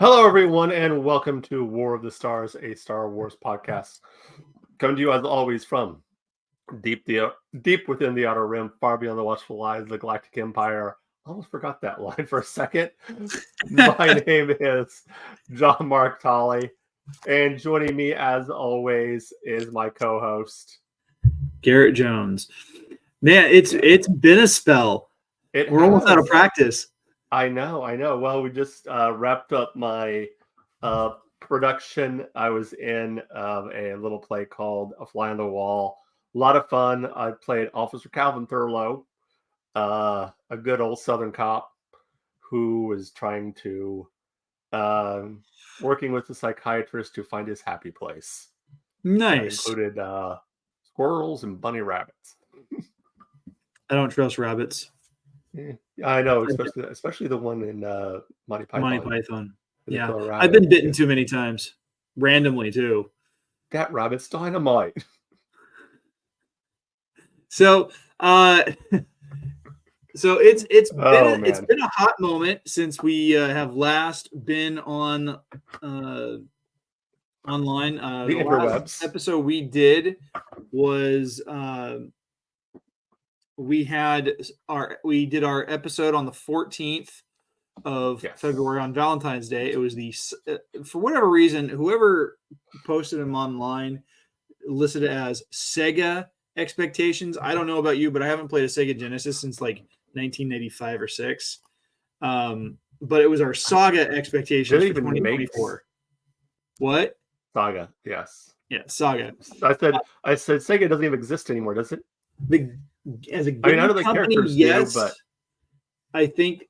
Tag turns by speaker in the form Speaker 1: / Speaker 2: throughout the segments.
Speaker 1: Hello, everyone, and welcome to War of the Stars, a Star Wars podcast. Coming to you, as always, from deep within the Outer Rim, far beyond the watchful eyes of the Galactic Empire. I almost forgot that line for a second. My name is John Mark Tolley, and joining me, as always, is my co-host
Speaker 2: Garrett Jones. Man, it's been a spell. We're almost out of practice.
Speaker 1: I know. Well, we just wrapped up my production. I was in a little play called A Fly on the Wall. A lot of fun. I played Officer Calvin Thurlow, a good old Southern cop who was trying to working with a psychiatrist to find his happy place.
Speaker 2: Nice.
Speaker 1: Included squirrels and bunny rabbits.
Speaker 2: I don't trust rabbits.
Speaker 1: Yeah, I know, especially the one in Monty Python.
Speaker 2: Monty Python. Yeah, I've been bitten too many times, randomly too.
Speaker 1: That rabbit's dynamite.
Speaker 2: So, it's been a hot moment since we have last been on online.
Speaker 1: The interwebs.
Speaker 2: Last episode we did was we did our episode on the 14th of February on Valentine's Day. It was for whatever reason, whoever posted them online listed it as Sega Expectations. I don't know about you, but I haven't played a Sega Genesis since like 1985 or 6. But it was our Saga Expectations for 2024. What?
Speaker 1: Saga, yes.
Speaker 2: Yeah, Saga.
Speaker 1: I said Sega doesn't even exist anymore, does it?
Speaker 2: As a game company, yes. But I think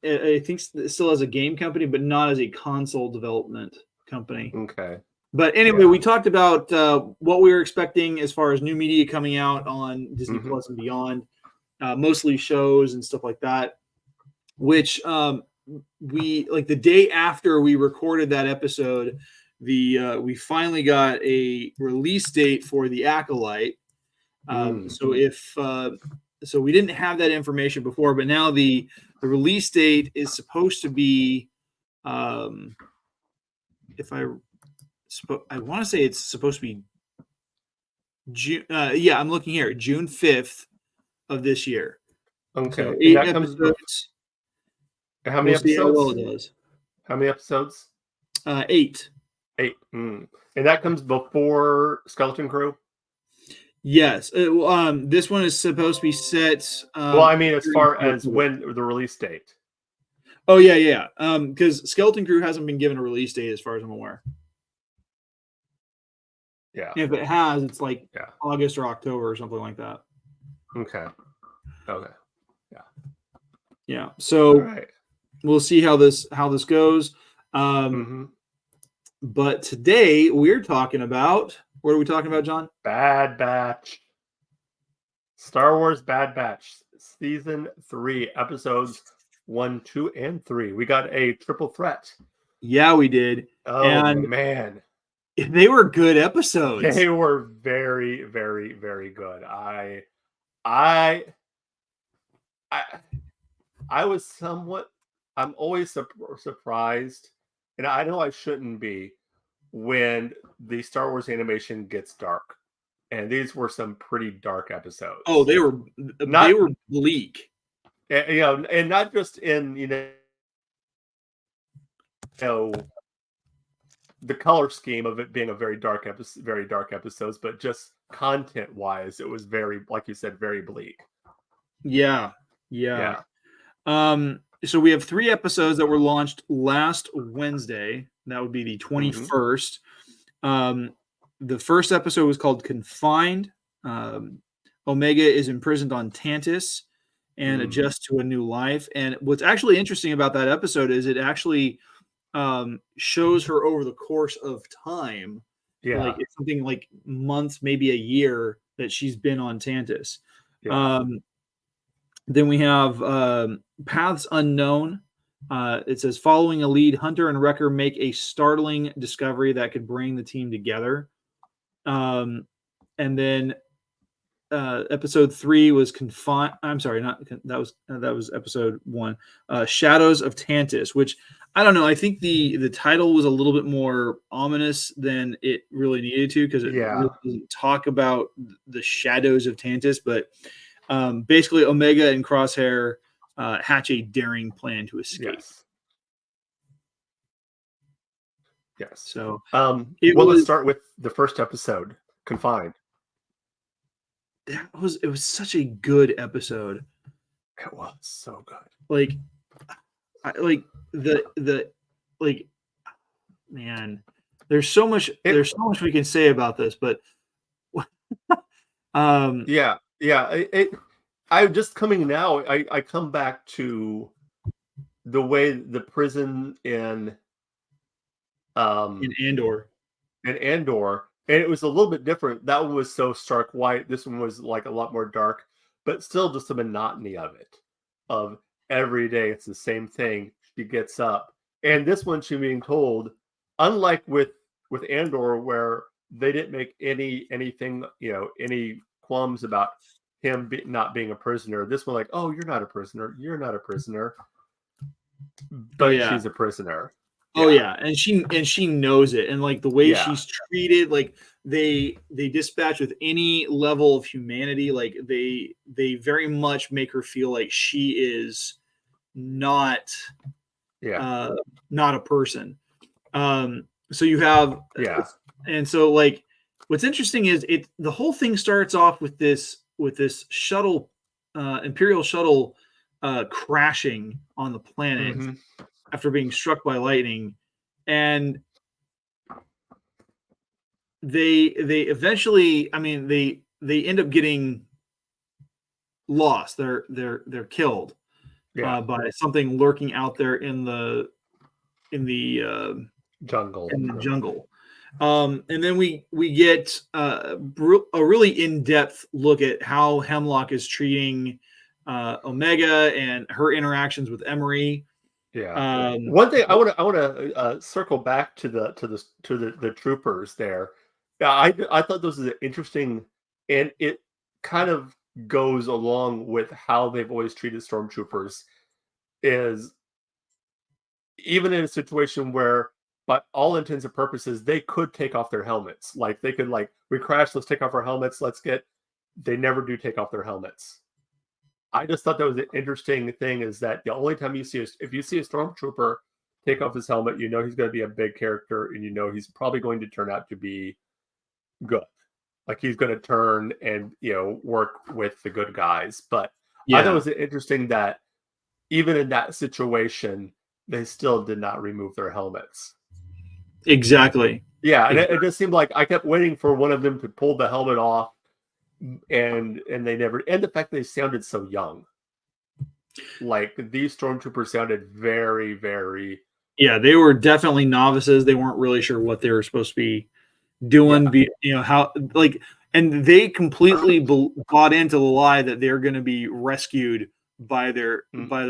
Speaker 2: still as a game company, but not as a console development company.
Speaker 1: Okay.
Speaker 2: But anyway, we talked about what we were expecting as far as new media coming out on Disney Plus and beyond, mostly shows and stuff like that. Which we like the day after we recorded that episode, we finally got a release date for The Acolyte. So we didn't have that information before, but now the release date is supposed to be, I want to say it's supposed to be June. I'm looking here, June 5th of this year.
Speaker 1: Okay.
Speaker 2: So 8 episodes.
Speaker 1: How many episodes?
Speaker 2: How well it does.
Speaker 1: How many episodes?
Speaker 2: 8.
Speaker 1: 8. And that comes before Skeleton Crew?
Speaker 2: Yes. This one is supposed to be set.
Speaker 1: As far as when the release date.
Speaker 2: Oh, yeah. Because Skeleton Crew hasn't been given a release date as far as I'm aware.
Speaker 1: Yeah.
Speaker 2: If it has, it's like August or October or something like that.
Speaker 1: Okay.
Speaker 2: Yeah. So we'll see how this goes. But today we're talking about, what are we talking about, John?
Speaker 1: Bad Batch. Star Wars Bad Batch, Season 3, Episodes 1, 2, and 3. We got a triple threat.
Speaker 2: Yeah, we did.
Speaker 1: Oh, man.
Speaker 2: They were good episodes.
Speaker 1: They were very, very, very good. I was somewhat... I'm always surprised, and I know I shouldn't be, when the Star Wars animation gets dark, and these were some pretty dark episodes.
Speaker 2: Oh, they were bleak,
Speaker 1: and not just in the color scheme of it being a very dark episodes, but just content wise, it was very, like you said, very bleak.
Speaker 2: Yeah. So we have 3 episodes that were launched last Wednesday. That would be the 21st. The first episode was called Confined. Omega is imprisoned on Tantus and adjusts to a new life. And what's actually interesting about that episode is it actually shows her over the course of time.
Speaker 1: Yeah.
Speaker 2: Like it's something like months, maybe a year that she's been on Tantus. Yeah. Then we have Paths Unknown. It says, following a lead, Hunter and Wrecker make a startling discovery that could bring the team together. And then episode 3 was Confined. I'm sorry, that was episode 1. Shadows of Tantus, which I don't know. I think the title was a little bit more ominous than it really needed to, because it really doesn't talk about the shadows of Tantus, but basically Omega and Crosshair hatch a daring plan to escape.
Speaker 1: Yes.
Speaker 2: So
Speaker 1: let's start with the first episode, Confined.
Speaker 2: It was such a good episode.
Speaker 1: It was so good.
Speaker 2: Like man, there's so much we can say about this, but
Speaker 1: I'm just coming now. I come back to the way the prison in
Speaker 2: Andor,
Speaker 1: and it was a little bit different. That one was so stark white. This one was like a lot more dark, but still just the monotony of it. Of every day, it's the same thing. She gets up, and this one she's being told, unlike with Andor, where they didn't make anything, any qualms about him not being a prisoner. This one, like, oh, you're not a prisoner. You're not a prisoner. But she's a prisoner.
Speaker 2: Oh yeah, and she knows it, and like the way she's treated, like they dispatch with any level of humanity. Like they very much make her feel like she is not a person. So you have and so like what's interesting is the whole thing starts off with this shuttle, Imperial shuttle, crashing on the planet. Mm-hmm. After being struck by lightning, and they eventually, I mean, they end up getting lost. They're killed by something lurking out there in the
Speaker 1: jungle.
Speaker 2: And then we get a really in-depth look at how Hemlock is treating Omega and her interactions with Emery.
Speaker 1: One thing I want to circle back to the troopers there. I thought this was interesting, and it kind of goes along with how they've always treated stormtroopers. Is even in a situation where, by all intents and purposes, they could take off their helmets. Like they could, like, we crashed, let's take off our helmets. They never do take off their helmets. I just thought that was an interesting thing, is that the only time if you see a stormtrooper take off his helmet, he's going to be a big character, and he's probably going to turn out to be good. Like he's going to turn and, work with the good guys. But I thought it was interesting that even in that situation, they still did not remove their helmets.
Speaker 2: Exactly.
Speaker 1: Yeah. And it just seemed like I kept waiting for one of them to pull the helmet off. And they never, and the fact they sounded so young. Like these stormtroopers sounded very, very.
Speaker 2: Yeah, they were definitely novices. They weren't really sure what they were supposed to be doing. How, like, and they completely bought into the lie that they're going to be rescued by the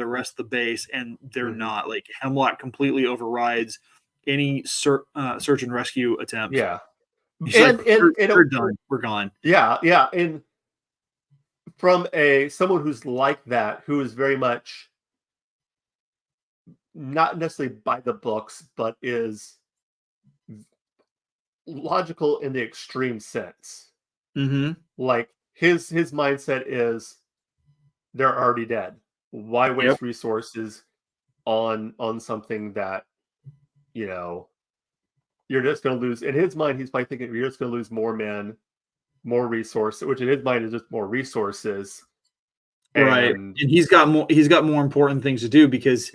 Speaker 2: rest of the base, and they're not. Like Hemlock completely overrides any search and rescue attempt.
Speaker 1: Yeah.
Speaker 2: We're done. We're gone.
Speaker 1: Yeah. And from someone who's like that, who is very much not necessarily by the books, but is logical in the extreme sense.
Speaker 2: Mm-hmm.
Speaker 1: Like his mindset is, they're already dead. Why waste resources on something that, you're just going to lose? In his mind, he's probably thinking you're just going to lose more men, more resources, which in his mind is just more resources.
Speaker 2: Right. And he's got more important things to do, because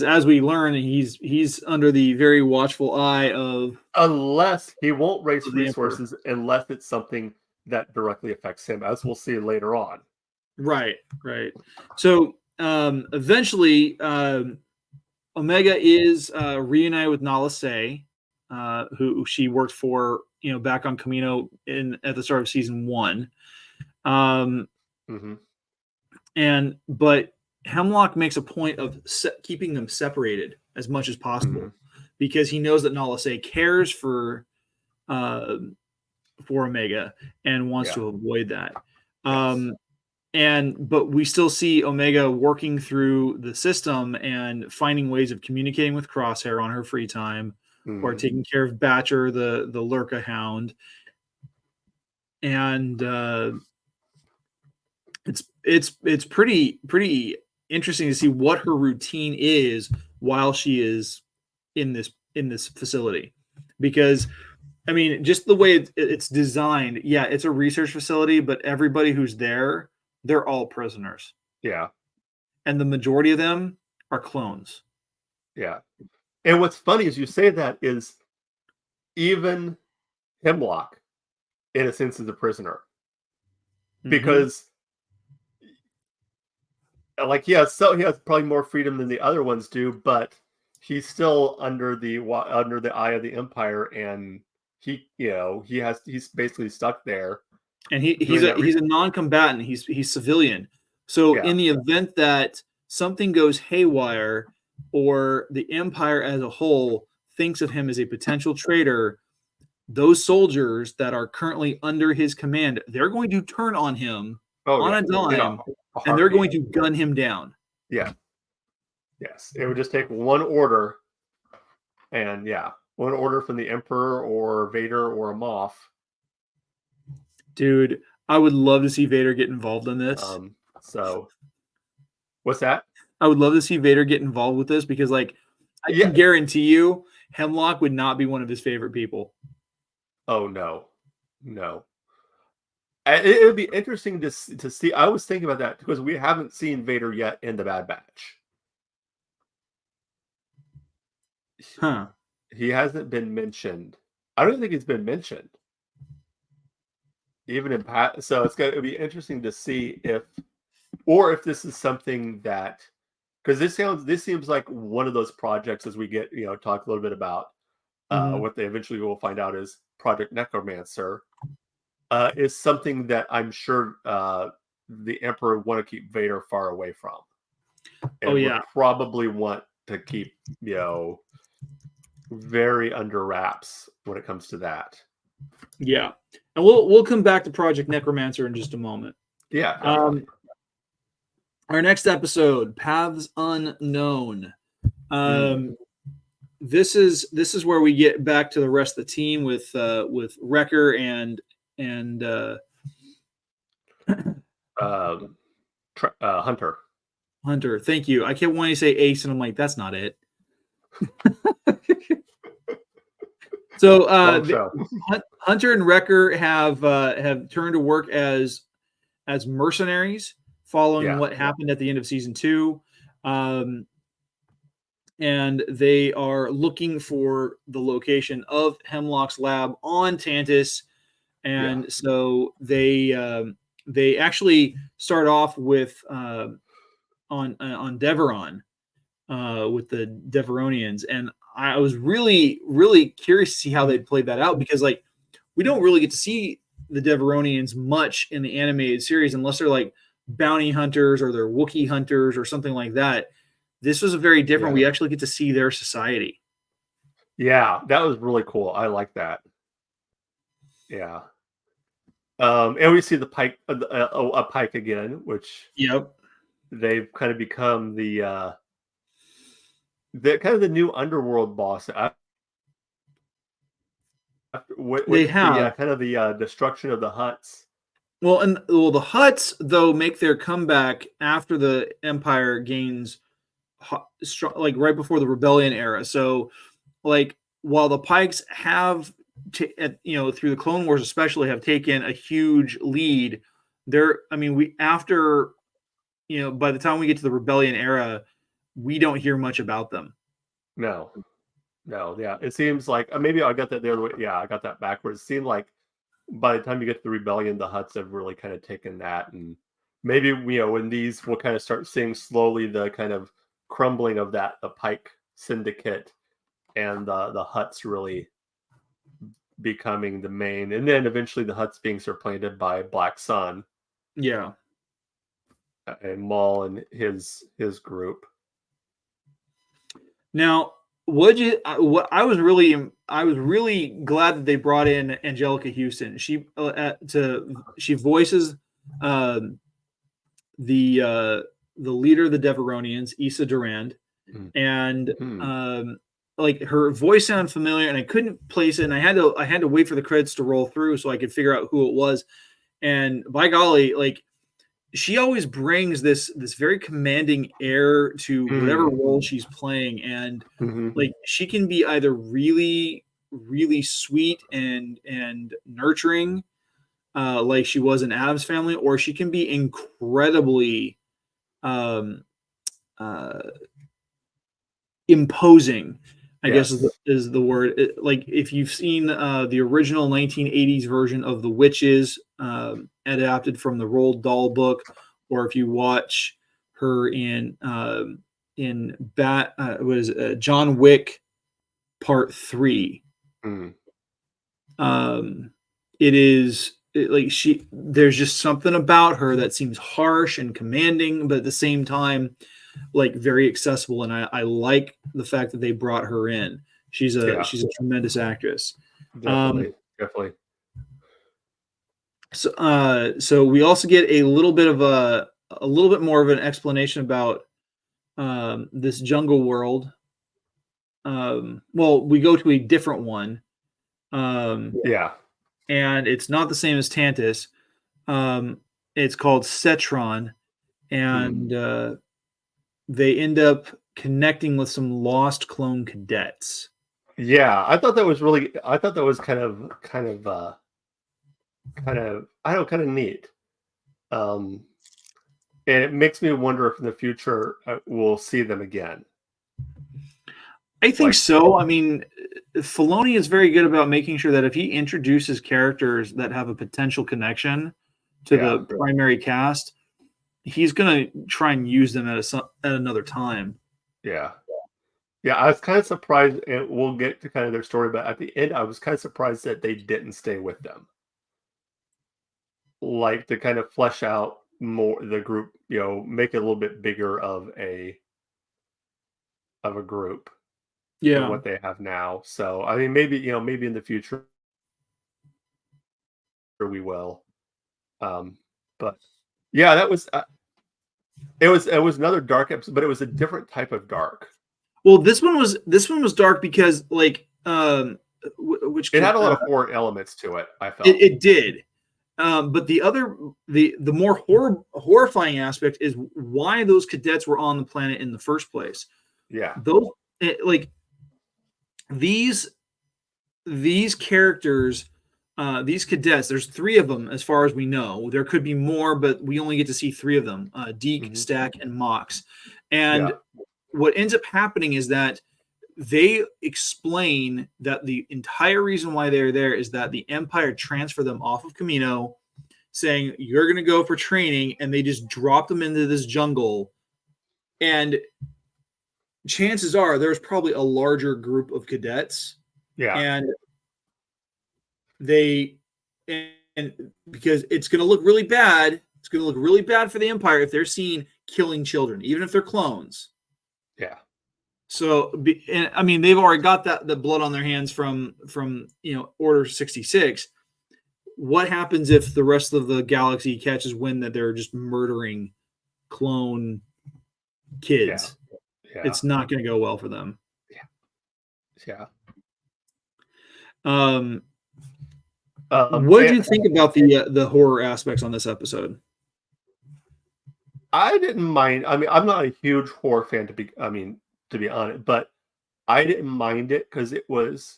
Speaker 2: as we learn, he's under the very watchful eye of,
Speaker 1: unless he won't waste resources unless it's something that directly affects him, as we'll see later on.
Speaker 2: Right. So eventually Omega is reunited with Nala Se, who she worked for, back on Kamino at the start of season 1. But Hemlock makes a point of keeping them separated as much as possible, because he knows that Nala Se cares for Omega and wants to avoid that. but we still see Omega working through the system and finding ways of communicating with Crosshair on her free time, or taking care of Batcher, the Lurka Hound. And it's pretty interesting to see what her routine is while she is in this facility, because I mean, just the way it's designed, yeah, it's a research facility, but everybody who's there, they're all prisoners.
Speaker 1: Yeah.
Speaker 2: And the majority of them are clones.
Speaker 1: Yeah. And what's funny is you say that is even Hemlock, in a sense, is a prisoner. Because like he has probably more freedom than the other ones do, but he's still under the eye of the Empire, and he's basically stuck there.
Speaker 2: And he's a non-combatant. He's civilian. So in the event that something goes haywire, or the Empire as a whole thinks of him as a potential traitor, those soldiers that are currently under his command, they're going to turn on him on a dime, and they're going to gun him down.
Speaker 1: Yeah. Yes. It would just take one order, and one order from the Emperor or Vader or a Moff.
Speaker 2: Dude, I would love to see Vader get involved in this.
Speaker 1: So what's that?
Speaker 2: I would love to see Vader get involved with this, because I can guarantee you Hemlock would not be one of his favorite people.
Speaker 1: Oh, no. It would be interesting to see. I was thinking about that because we haven't seen Vader yet in the Bad Batch.
Speaker 2: Huh.
Speaker 1: He hasn't been mentioned. I don't think he's been mentioned. Even in so it'll be interesting to see if this is something that, because this seems like one of those projects, as we get talk a little bit about what they eventually will find out is Project Necromancer, is something that I'm sure the Emperor would want to keep Vader far away from, and would probably want to keep very under wraps when it comes to that.
Speaker 2: Yeah, and we'll come back to Project Necromancer in just a moment.
Speaker 1: Yeah.
Speaker 2: Our next episode, Paths Unknown. This is where we get back to the rest of the team with Wrecker and
Speaker 1: Hunter.
Speaker 2: Hunter, thank you. I kept wanting to say Ace, and I'm like, that's not it. So Hunter and Wrecker have turned to work as mercenaries following what happened at the end of season 2. And they are looking for the location of Hemlock's lab on Tantus. And so they actually start off with on Deveron with the Deveronians, and I was really, really curious to see how they played that out, because we don't really get to see the Deveronians much in the animated series unless they're like bounty hunters or they're Wookiee hunters or something like that. This was a very different. We actually get to see their society.
Speaker 1: Yeah, that was really cool. I like that. Yeah. And we see the Pike, a Pike again, which they've kind of become the kind of the new underworld boss. They have kind of the destruction of the Hutts.
Speaker 2: Well, the Hutts though make their comeback after the Empire gains, right before the Rebellion era. So, while the Pikes have, through the Clone Wars especially, have taken a huge lead, by the time we get to the Rebellion era, we don't hear much about them.
Speaker 1: No, yeah. It seems like maybe I got that there. Yeah, I got that backwards. It seemed like by the time you get to the Rebellion, the Hutts have really kind of taken that, and maybe when these we'll kind of start seeing slowly the kind of crumbling of the Pike Syndicate and the Hutts really becoming the main, and then eventually the Hutts being supplanted by Black Sun.
Speaker 2: Yeah.
Speaker 1: And Maul and his group.
Speaker 2: Now, I was really glad that they brought in Angelica Houston. She voices the leader of the Deveronians, Issa Durand, and like her voice sounded familiar, and I couldn't place it, and I had to wait for the credits to roll through so I could figure out who it was. And by golly, like she always brings this very commanding air to whatever role she's playing, and like she can be either really really sweet and nurturing, like she was in Addams Family, or she can be incredibly imposing, I guess is the word. Like if you've seen the original 1980s version of The Witches, adapted from the Roald Dahl book, or if you watch her in John Wick Part 3, there's just something about her that seems harsh and commanding, but at the same time like very accessible, and I like the fact that they brought her in. She's a tremendous actress.
Speaker 1: Definitely.
Speaker 2: So we also get a little bit more of an explanation about this jungle world. Well, we go to a different one. And it's not the same as Tantus. It's called Cetron, and they end up connecting with some lost clone cadets.
Speaker 1: Yeah, I thought that was kind of neat. And it makes me wonder if in the future we'll see them again.
Speaker 2: I think so. I mean, Filoni is very good about making sure that if he introduces characters that have a potential connection to the primary cast, he's going to try and use them at another time.
Speaker 1: Yeah, I was kind of surprised, and we'll get to kind of their story, but at the end, I was kind of surprised that they didn't stay with them. Like to kind of flesh out more the group, make it a little bit bigger of a group. Than what they have now. So I mean, maybe in the future we will. But yeah, that was it was another dark episode, but it was a different type of dark.
Speaker 2: Well, this one was dark because like
Speaker 1: which it had a lot of horror elements to it. I felt
Speaker 2: it did. But the more horrifying aspect is why those cadets were on the planet in the first place.
Speaker 1: Yeah,
Speaker 2: these characters, these cadets, there's 3 of them as far as we know. There could be more, but we only get to see 3 of them, Deke, Stack, and Mox. And what ends up happening is that they explain that the entire reason why they're there is that the Empire transferred them off of Camino, saying, you're going to go for training, and they just drop them into this jungle. And chances are there's probably a larger group of cadets.
Speaker 1: Yeah.
Speaker 2: And because it's going to look really bad. It's going to look really bad for the Empire if they're seen killing children, even if they're clones.
Speaker 1: Yeah.
Speaker 2: So, and I mean, they've already got the blood on their hands from Order 66. What happens if the rest of the galaxy catches wind that they're just murdering clone kids? Yeah. It's not going to go well for them.
Speaker 1: Yeah.
Speaker 2: What did you think about the horror aspects on this episode?
Speaker 1: I didn't mind. I mean, I'm not a huge horror fan to be honest, but I didn't mind it because it was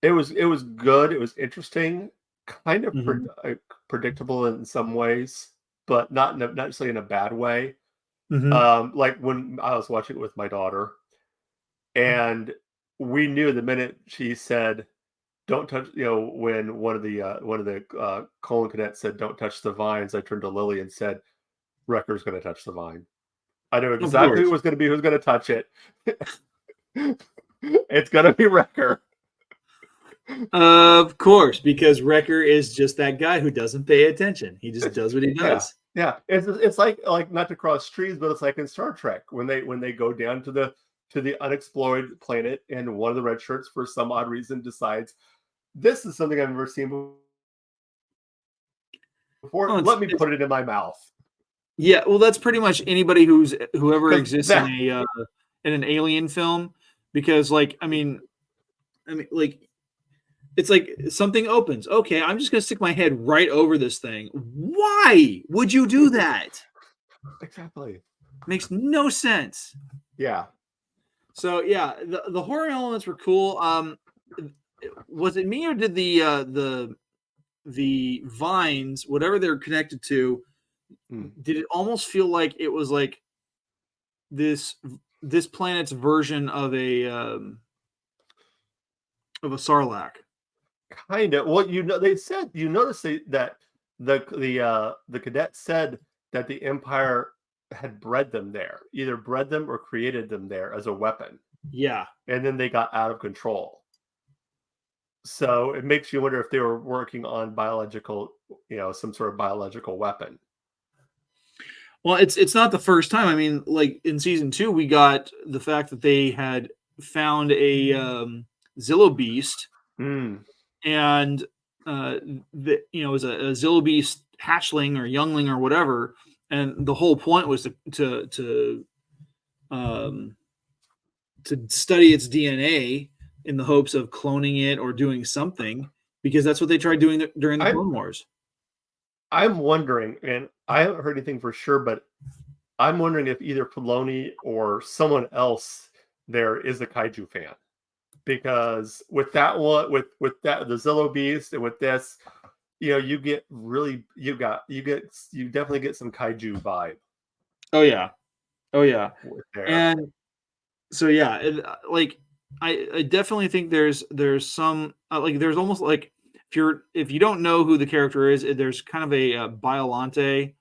Speaker 1: good. It was interesting, kind of predictable in some ways, but not necessarily in a bad way. Like when I was watching it with my daughter, and we knew the minute she said, "Don't touch," when one of the colon cadets said, "Don't touch the vines," I turned to Lily and said, "Wrecker's going to touch the vine." I knew exactly who was going to be who's going to touch it. It's going to be Wrecker.
Speaker 2: Of course, because Wrecker is just that guy who doesn't pay attention. He just does what he does.
Speaker 1: Yeah. It's like not to cross trees, but it's like in Star Trek when they go down to the unexplored planet, and one of the red shirts for some odd reason decides this is something I've never seen before. before. Let me put it in my mouth.
Speaker 2: Yeah, well, that's pretty much anybody whoever exists in an alien film, because like I mean, like it's like something opens. Okay, I'm just gonna stick my head right over this thing. Why would you do that?
Speaker 1: Exactly.
Speaker 2: Makes no sense.
Speaker 1: Yeah.
Speaker 2: So yeah, the horror elements were cool. Was it me or did the vines, whatever they're connected to, did it almost feel like it was like this planet's version of a Sarlacc?
Speaker 1: Kind of. Well, they said that the cadet said that the Empire had bred them there, either bred them or created them there as a weapon.
Speaker 2: Yeah.
Speaker 1: And then they got out of control. So it makes you wonder if they were working on some sort of biological weapon.
Speaker 2: Well, it's not the first time. I mean, like in season 2, we got the fact that they had found a Zillo beast, and it was a Zillo beast hatchling or youngling or whatever, and the whole point was to study its DNA in the hopes of cloning it or doing something, because that's what they tried doing during the Clone Wars.
Speaker 1: I'm wondering, and I haven't heard anything for sure, but I'm wondering if either Filoni or someone else there is a kaiju fan, because with that one, with that the Zillo Beast, and with this, you definitely get some kaiju vibe.
Speaker 2: Oh yeah, and so yeah, like I definitely think there's some like there's almost like if you don't know who the character is, there's kind of a Biollante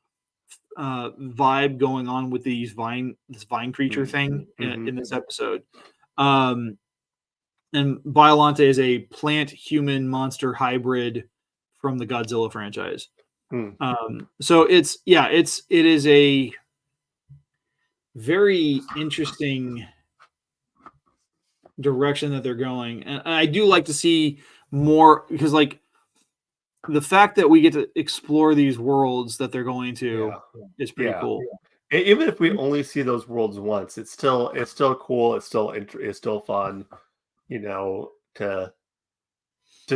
Speaker 2: vibe going on with this vine creature thing in this episode. And Biollante is a plant human monster hybrid from the Godzilla franchise. So it is a very interesting direction that they're going, and I do like to see more, because like the fact that we get to explore these worlds that they're going to is pretty cool.
Speaker 1: Even if we only see those worlds once, it's still cool. It's still fun, to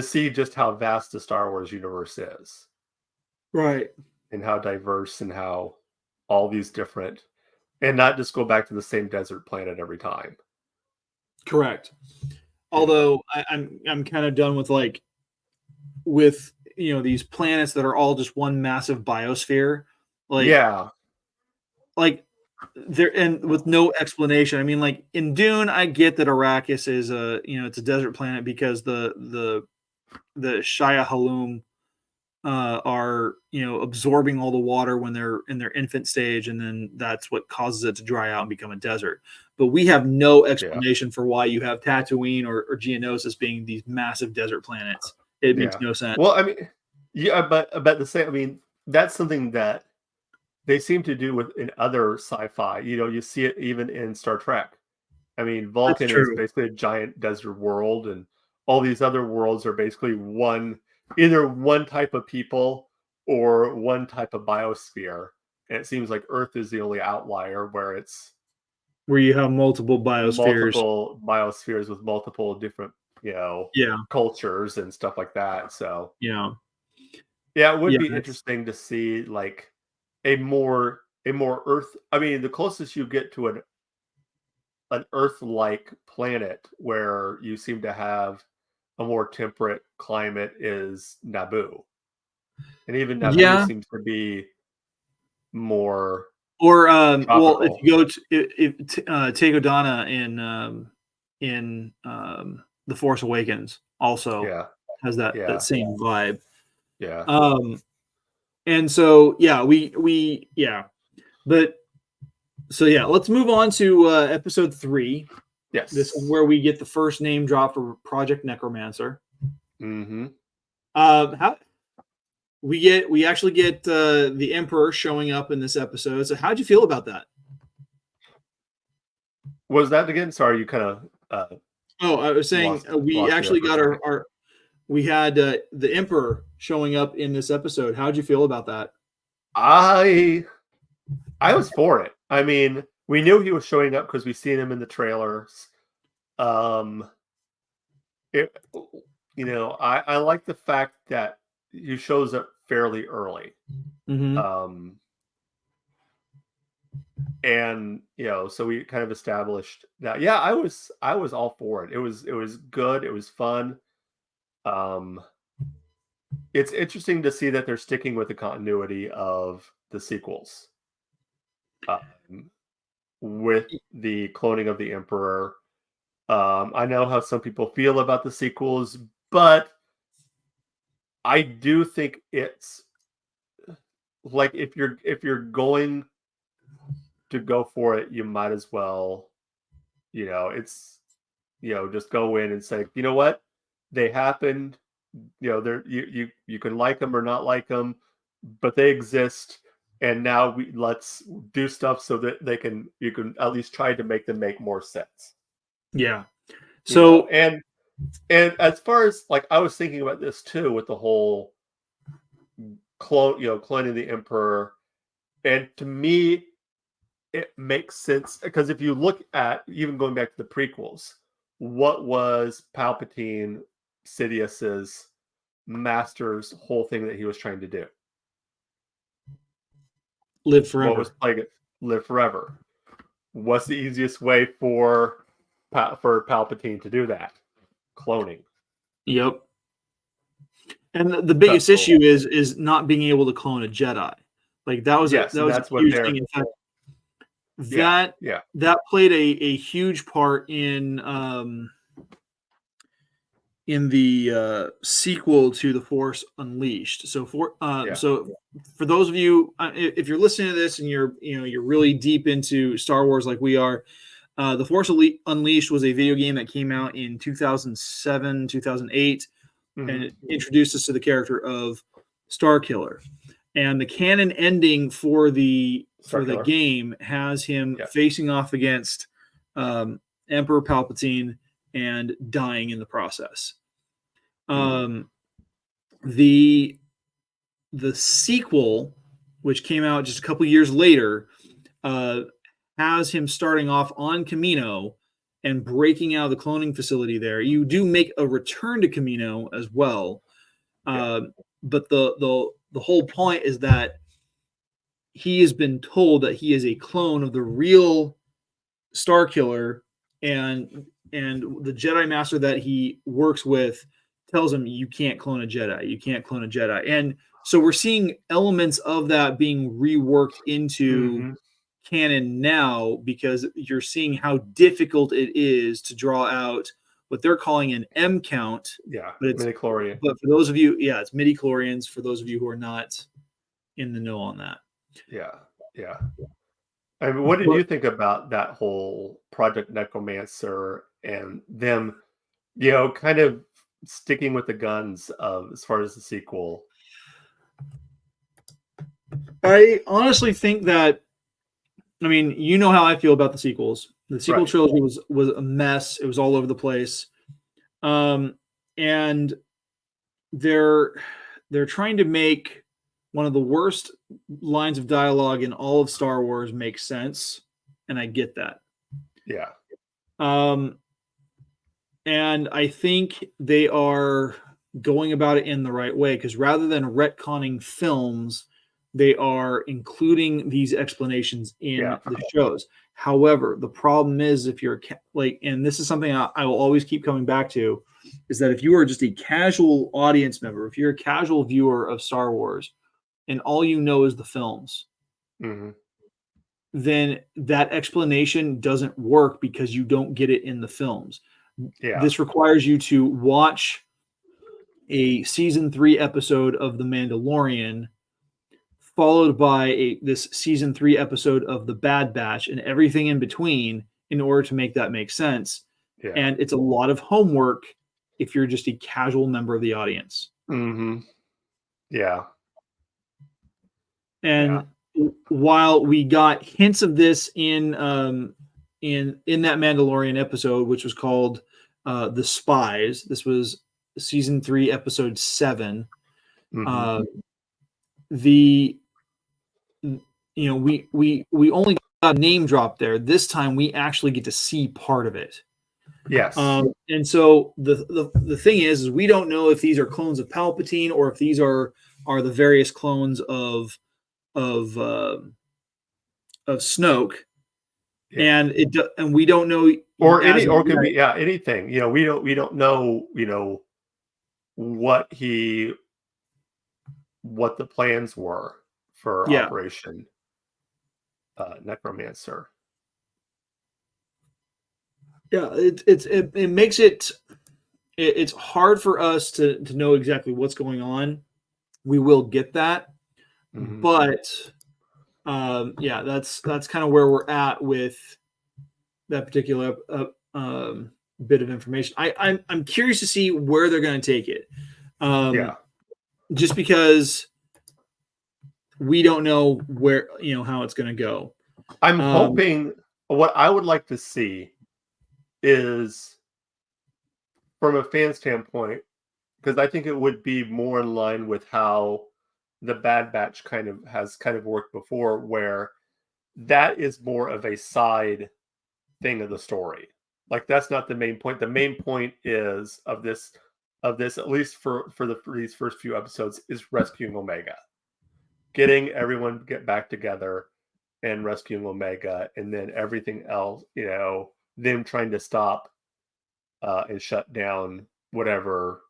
Speaker 1: see just how vast the Star Wars universe is,
Speaker 2: right?
Speaker 1: And how diverse, and how all these different, and not just go back to the same desert planet every time.
Speaker 2: Correct. Although I'm kind of done with these planets that are all just one massive biosphere, like there, and with no explanation. I mean, like in Dune, I get that Arrakis is it's a desert planet because the Shia Halum are absorbing all the water when they're in their infant stage, and then that's what causes it to dry out and become a desert. But we have no explanation for why you have Tatooine or Geonosis being these massive desert planets. It makes no sense.
Speaker 1: Well, I mean, but the same. I mean, that's something that they seem to do in other sci-fi. You see it even in Star Trek. I mean, Vulcan is basically a giant desert world, and all these other worlds are basically either one type of people or one type of biosphere. And it seems like Earth is the only outlier where
Speaker 2: you have multiple biospheres
Speaker 1: with multiple different, cultures and stuff like that. So it would be interesting to see like a more Earth. I mean, the closest you get to an Earth-like planet where you seem to have a more temperate climate is Naboo, and even Naboo seems to be more.
Speaker 2: Or well, if you go to Takodana in The Force Awakens, also has that same vibe. And so let's move on to episode 3.
Speaker 1: Yes,
Speaker 2: this is where we get the first name drop for Project Necromancer. We actually get the Emperor showing up in this episode. So how'd you feel about that?
Speaker 1: Was that again? Sorry, you kind of.
Speaker 2: I was saying we actually got we had the Emperor showing up in this episode. How'd you feel about that?
Speaker 1: I was for it. I mean, we knew he was showing up because we seen him in the trailers. It, I like the fact that he shows up fairly early.
Speaker 2: Mm-hmm.
Speaker 1: And so we kind of established that. Yeah, I was all for it. It was good. It was fun. It's interesting to see that they're sticking with the continuity of the sequels. With the cloning of the Emperor. I know how some people feel about the sequels, but I do think it's like if you're going to go for it, you might as well, just go in and say, you know what, they happened. They're you can like them or not like them, but they exist, and now let's do stuff so that you can at least try to make them make more sense.
Speaker 2: Yeah. So
Speaker 1: and as far as like, I was thinking about this too with the whole cloning the Emperor, and to me, it makes sense because if you look at even going back to the prequels, what was Palpatine, Sidious's master's whole thing that he was trying to do?
Speaker 2: Live forever.
Speaker 1: What was live forever? What's the easiest way for Palpatine to do that? Cloning.
Speaker 2: Yep. And the biggest issue is not being able to clone a Jedi. Like that was a huge thing. In fact, that played a huge part in the sequel to The Force Unleashed. So for those of you, if you're listening to this and you're really deep into Star Wars like we are, The Force Unleashed was a video game that came out in 2007, 2008, and it introduced us to the character of Starkiller. And the canon ending for the game has him facing off against Emperor Palpatine and dying in the process. The sequel, which came out just a couple years later, has him starting off on Kamino and breaking out of the cloning facility there. You do make a return to Kamino as well, but the whole point is that he has been told that he is a clone of the real Starkiller, and the Jedi Master that he works with tells him, you can't clone a Jedi. You can't clone a Jedi. And so we're seeing elements of that being reworked into canon now, because you're seeing how difficult it is to draw out what they're calling an M count.
Speaker 1: Yeah, midichlorian.
Speaker 2: But for those of you, it's midichlorians, for those of you who are not in the know on that.
Speaker 1: Yeah. I mean, what did you think about that whole Project Necromancer and them, kind of sticking with the guns of as far as the sequel?
Speaker 2: I honestly think that, I mean, you know how I feel about the sequels. The sequel trilogy was a mess. It was all over the place. And they're trying to make one of the worst lines of dialogue in all of Star Wars make sense, and I get that.
Speaker 1: Yeah.
Speaker 2: And I think they are going about it in the right way, because rather than retconning films, they are including these explanations in the shows. However, the problem is, if you're and this is something I will always keep coming back to, is that if you are just a casual audience member, if you're a casual viewer of Star Wars, and all you know is the films, then that explanation doesn't work because you don't get it in the films. Yeah. This requires you to watch a season 3 episode of The Mandalorian, followed by this season 3 episode of The Bad Batch, and everything in between, in order to make that make sense. Yeah. And it's a lot of homework if you're just a casual member of the audience.
Speaker 1: Yeah.
Speaker 2: And while we got hints of this in that Mandalorian episode, which was called The Spies, this was season 3, episode 7.
Speaker 1: Mm-hmm.
Speaker 2: We only got a name drop there. This time we actually get to see part of it.
Speaker 1: Yes.
Speaker 2: And so the thing is we don't know if these are clones of Palpatine or if these are the various clones of Snoke. Yeah. And we don't know,
Speaker 1: or it could be anything. We don't know, what the plans were for Operation Necromancer.
Speaker 2: Yeah, it makes it's hard for us to know exactly what's going on. We will get that, but that's kind of where we're at with that particular bit of information. I'm curious to see where they're going to take it. Just because we don't know where how it's going to go.
Speaker 1: I'm hoping what I would like to see is, from a fan standpoint, because I think it would be more in line with how the Bad Batch has worked before, where that is more of a side thing of the story. Like, that's not the main point. The main point is of this, at least for these first few episodes, is rescuing Omega, getting everyone to get back together and rescuing Omega, and then everything else, them trying to stop and shut down whatever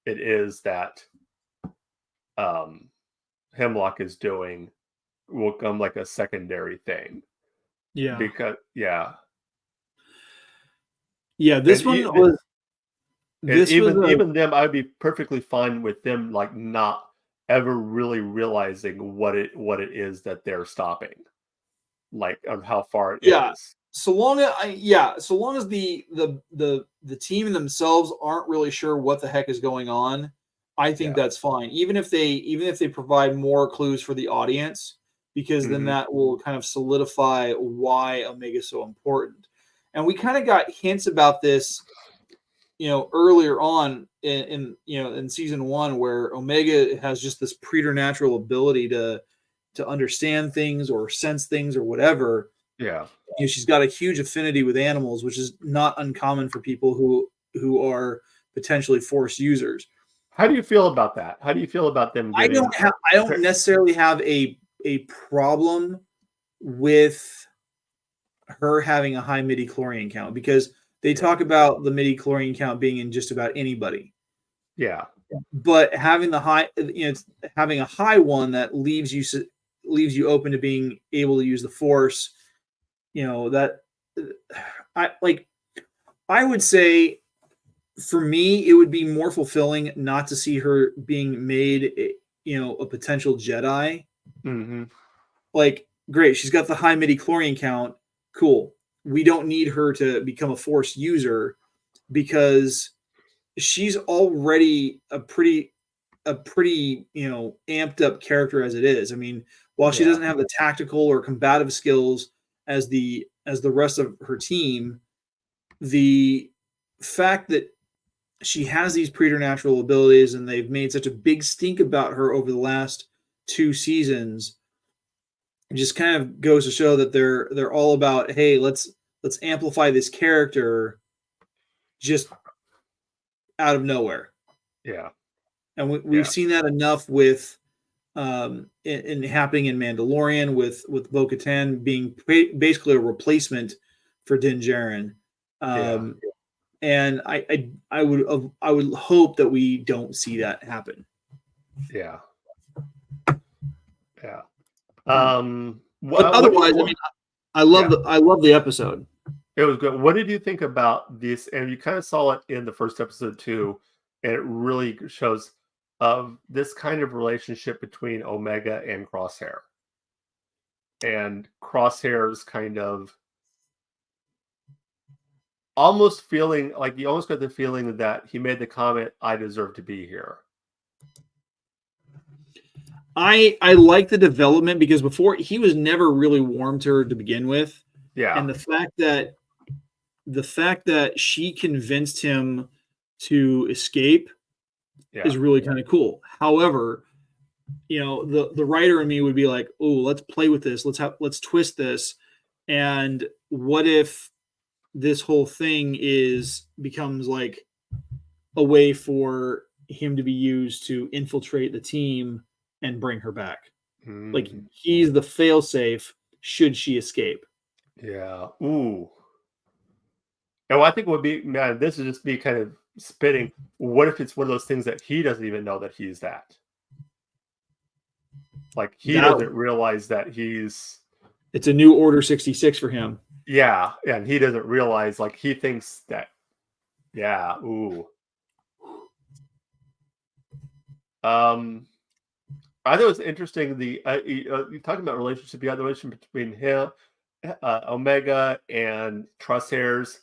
Speaker 1: it is that Hemlock is doing will come like a secondary thing.
Speaker 2: Yeah.
Speaker 1: Because
Speaker 2: this one was.
Speaker 1: Even them, I'd be perfectly fine with them like not ever really realizing what it is that they're stopping, like on how far it is.
Speaker 2: So long as the team themselves aren't really sure what the heck is going on, I think that's fine. Even if they provide more clues for the audience, because then that will kind of solidify why Omega is so important. And we kind of got hints about this, earlier on in season 1, where Omega has just this preternatural ability to understand things or sense things or whatever.
Speaker 1: Yeah.
Speaker 2: She's got a huge affinity with animals, which is not uncommon for people who are potentially Force users.
Speaker 1: How do you feel about that? How do you feel about them
Speaker 2: I don't necessarily have a problem with her having a high midi-chlorian count, because they talk about the midi-chlorian count being in just about anybody.
Speaker 1: Yeah.
Speaker 2: But having having a high one that leaves you open to being able to use the Force, that I would say, for me, it would be more fulfilling not to see her being made, a potential Jedi.
Speaker 1: Mm-hmm.
Speaker 2: Like, great, she's got the high midi-chlorian count. Cool. We don't need her to become a Force user, because she's already a pretty amped up character as it is. I mean, while she doesn't have the tactical or combative skills as the rest of her team, the fact that she has these preternatural abilities and they've made such a big stink about her over the last 2 seasons just kind of goes to show that they're all about, hey, let's amplify this character just out of nowhere.
Speaker 1: Yeah.
Speaker 2: And we've seen that enough with in happening in Mandalorian with Bo-Katan being basically a replacement for Din Djarin. And I would hope that we don't see that happen.
Speaker 1: Yeah. Yeah.
Speaker 2: But otherwise, I love the episode.
Speaker 1: It was good. What did you think about this? And you kind of saw it in the first episode too, and it really shows of this kind of relationship between Omega and Crosshair. And Crosshair's kind of almost feeling like, you almost got the feeling that he made the comment, "I deserve to be here."
Speaker 2: I like the development, because before he was never really warm to her to begin with.
Speaker 1: Yeah.
Speaker 2: And the fact that she convinced him to escape is really kind of cool. However, the writer in me would be like, oh, let's play with this. Let's twist this. And what if this whole thing becomes like a way for him to be used to infiltrate the team and bring her back? Like he's the failsafe should she escape.
Speaker 1: Yeah. Ooh. And what I think would be, man, this would just be kind of spitting. What if it's one of those things that he doesn't even know that he's that? Like he doesn't realize that
Speaker 2: it's a new Order 66 for him.
Speaker 1: Yeah, and he doesn't realize, like he thinks that. Yeah. Ooh. I thought it was interesting. You talking about relationship. You had the relationship between him, Omega, and Crosshairs,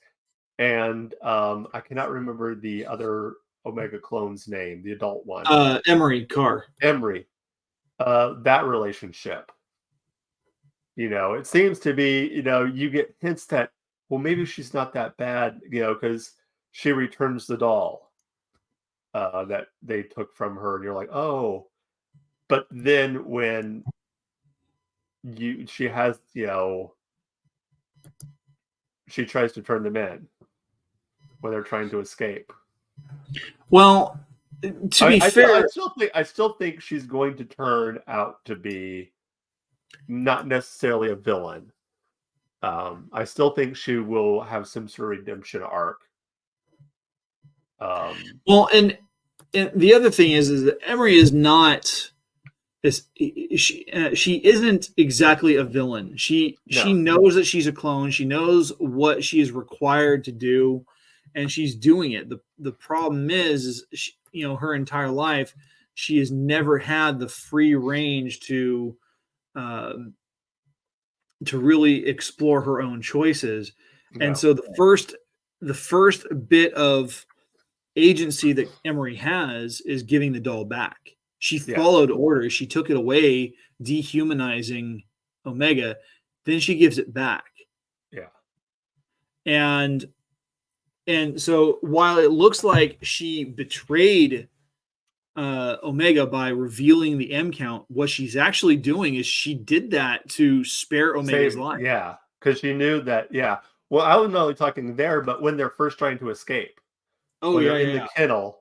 Speaker 1: and I cannot remember the other Omega clone's name, the adult one.
Speaker 2: Emery Carr.
Speaker 1: Emery. That relationship. It seems to be. You get hints that, well, maybe she's not that bad. Because she returns the doll that they took from her, and you're like, oh. But then when she has, she tries to turn them in when they're trying to escape.
Speaker 2: Well, to be fair,
Speaker 1: I still think she's going to turn out to be not necessarily a villain. I still think she will have some sort of redemption arc.
Speaker 2: Well, and the other thing is that Emery is not. She isn't exactly a villain. She knows that she's a clone. She knows what she is required to do, and she's doing it. The problem is she, her entire life, she has never had the free range to really explore her own choices. No. And so the first bit of agency that Emery has is giving the doll back. She followed orders. She took it away, dehumanizing Omega. Then she gives it back.
Speaker 1: Yeah.
Speaker 2: And so while it looks like she betrayed Omega by revealing the M count, what she's actually doing is she did that to spare Omega's life.
Speaker 1: Yeah, because she knew that. Yeah. Well, I was not only talking there, but when they're first trying to escape.
Speaker 2: Oh,
Speaker 1: when they're in the kennel.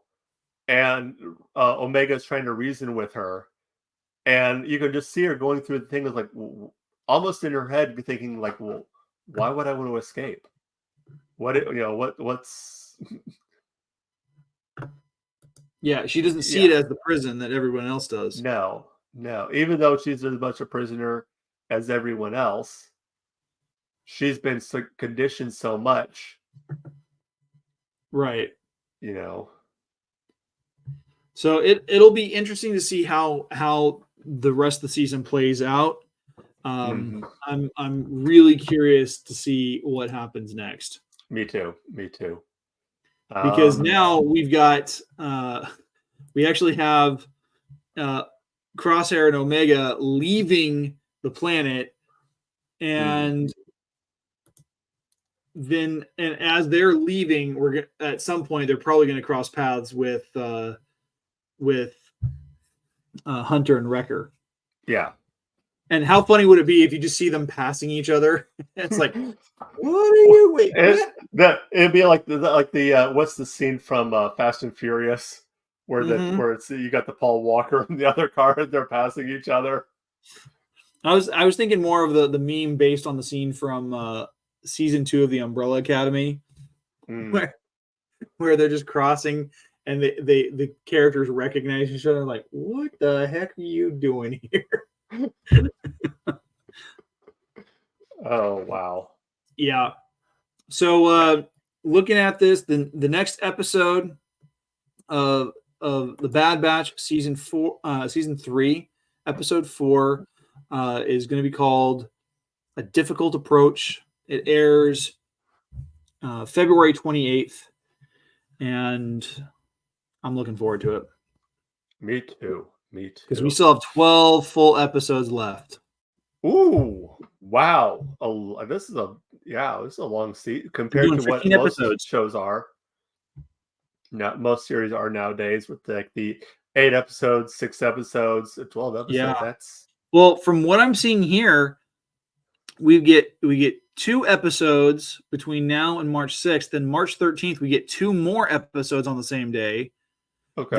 Speaker 1: And Omega's trying to reason with her, and you can just see her going through the thing, like almost in her head, thinking like, "Well, why would I want to escape? What's?"
Speaker 2: Yeah, she doesn't see it as the prison that everyone else does.
Speaker 1: No. Even though she's as much a prisoner as everyone else, she's been conditioned so much,
Speaker 2: right?
Speaker 1: So
Speaker 2: it'll be interesting to see how the rest of the season plays out. I'm really curious to see what happens next.
Speaker 1: Me too.
Speaker 2: Because now we've got we actually have Crosshair and Omega leaving the planet, and then as they're leaving, at some point they're probably going to cross paths with Hunter and Wrecker.
Speaker 1: Yeah.
Speaker 2: And how funny would it be if you just see them passing each other? It's like, what are you waiting?
Speaker 1: It'd be like the what's the scene from Fast and Furious where where it's you got the Paul Walker in the other car and they're passing each other.
Speaker 2: I was thinking more of the meme based on the scene from season 2 of the Umbrella Academy, where they're just crossing. And the characters recognize each other, like, what the heck are you doing here?
Speaker 1: Oh, wow.
Speaker 2: Yeah. So looking at this, the next episode of The Bad Batch, season 3, episode 4, is going to be called A Difficult Approach. It airs February 28th. And I'm looking forward to it.
Speaker 1: Me too.
Speaker 2: Because we still have 12 full episodes left.
Speaker 1: Ooh, wow! This is a long season compared to what most shows are. Now, most series are nowadays with like the 8 episodes, 6 episodes, 12 episodes.
Speaker 2: Yeah.
Speaker 1: That's
Speaker 2: well, from what I'm seeing here, we get 2 episodes between now and March 6th. Then March 13th, we get 2 more episodes on the same day.
Speaker 1: okay.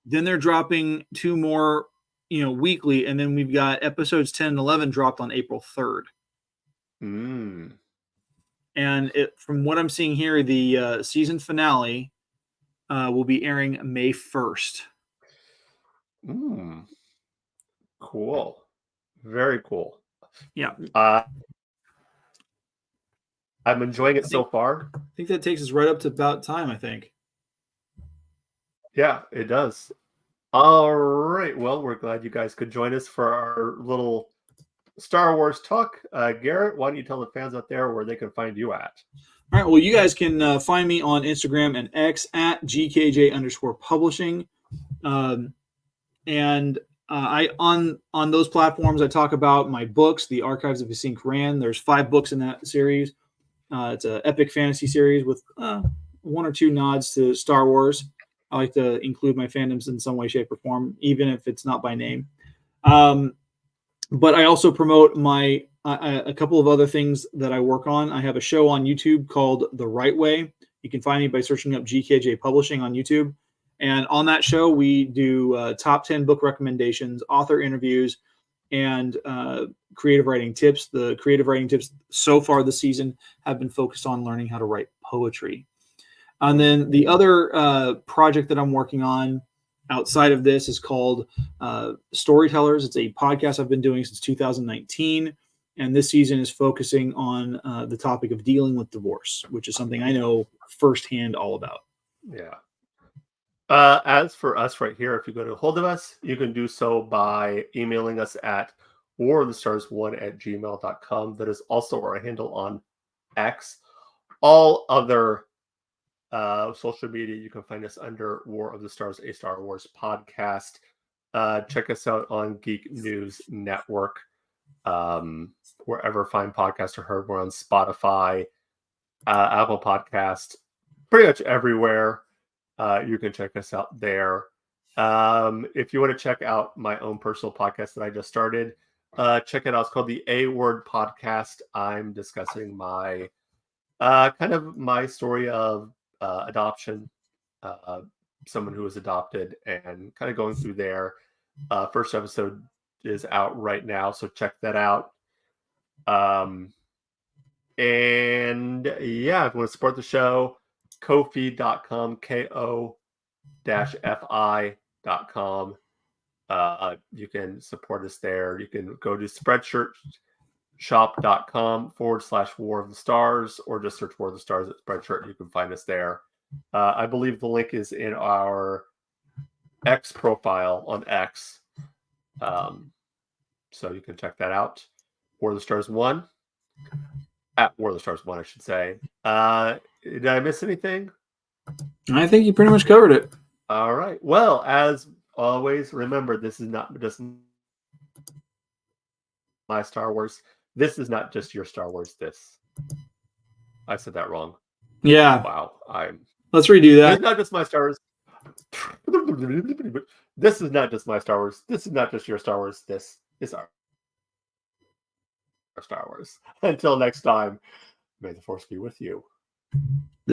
Speaker 2: Then they're dropping 2 more, weekly, and then we've got episodes 10 and 11 dropped on April 3rd. And from what I'm seeing here, the season finale will be airing May 1st.
Speaker 1: Cool. Very cool.
Speaker 2: Yeah.
Speaker 1: I'm enjoying it so far.
Speaker 2: I think that takes us right up to about time, I think.
Speaker 1: Yeah, it does. All right. Well, we're glad you guys could join us for our little Star Wars talk. Garrett, why don't you tell the fans out there where they can find you at?
Speaker 2: All right. Well, you guys can find me on Instagram and X at GKJ_publishing. And I on those platforms, I talk about my books, The Archives of Async Ran. There's 5 books in that series. It's an epic fantasy series with 1 or 2 nods to Star Wars. I like to include my fandoms in some way, shape, or form, even if it's not by name. But I also promote my a couple of other things that I work on. I have a show on YouTube called The Right Way. You can find me by searching up GKJ Publishing on YouTube. And on that show, we do top 10 book recommendations, author interviews, and creative writing tips. The creative writing tips so far this season have been focused on learning how to write poetry. And then the other project that I'm working on outside of this is called Storytellers. It's a podcast I've been doing since 2019. And this season is focusing on the topic of dealing with divorce, which is something I know firsthand all about.
Speaker 1: Yeah. As for us right here, if you go to hold of us, you can do so by emailing us at warofthestars1@gmail.com. That is also our handle on X. All other social media, you can find us under War of the Stars, a Star Wars podcast. Check us out on Geek News Network. Wherever fine podcasts are heard, we're on Spotify, Apple Podcast, pretty much everywhere. You can check us out there. If you want to check out my own personal podcast that I just started, check it out. It's called the A Word Podcast. I'm discussing my kind of my story of adoption, someone who was adopted, and kind of going through there. First episode is out right now, so check that out. And yeah, if you want to support the show, Ko-fi.com, ko-fi.com. You can support us there. You can go to spreadshirtshop.com/War of the Stars, or just search War of the Stars at Spreadshirt. You can find us there. I believe the link is in our X profile on X. So you can check that out. War of the Stars 1. At War of the Stars 1, I should say. Did I miss anything?
Speaker 2: I think you pretty much covered it.
Speaker 1: All right. Well, as always, remember, this is not just my Star Wars. This is not just your Star Wars. I said that wrong.
Speaker 2: Yeah.
Speaker 1: Wow.
Speaker 2: Let's redo that.
Speaker 1: This is not just my Star Wars. This is not just my Star Wars. This is not just your Star Wars. This is our Star Wars. Until next time, may the Force be with you.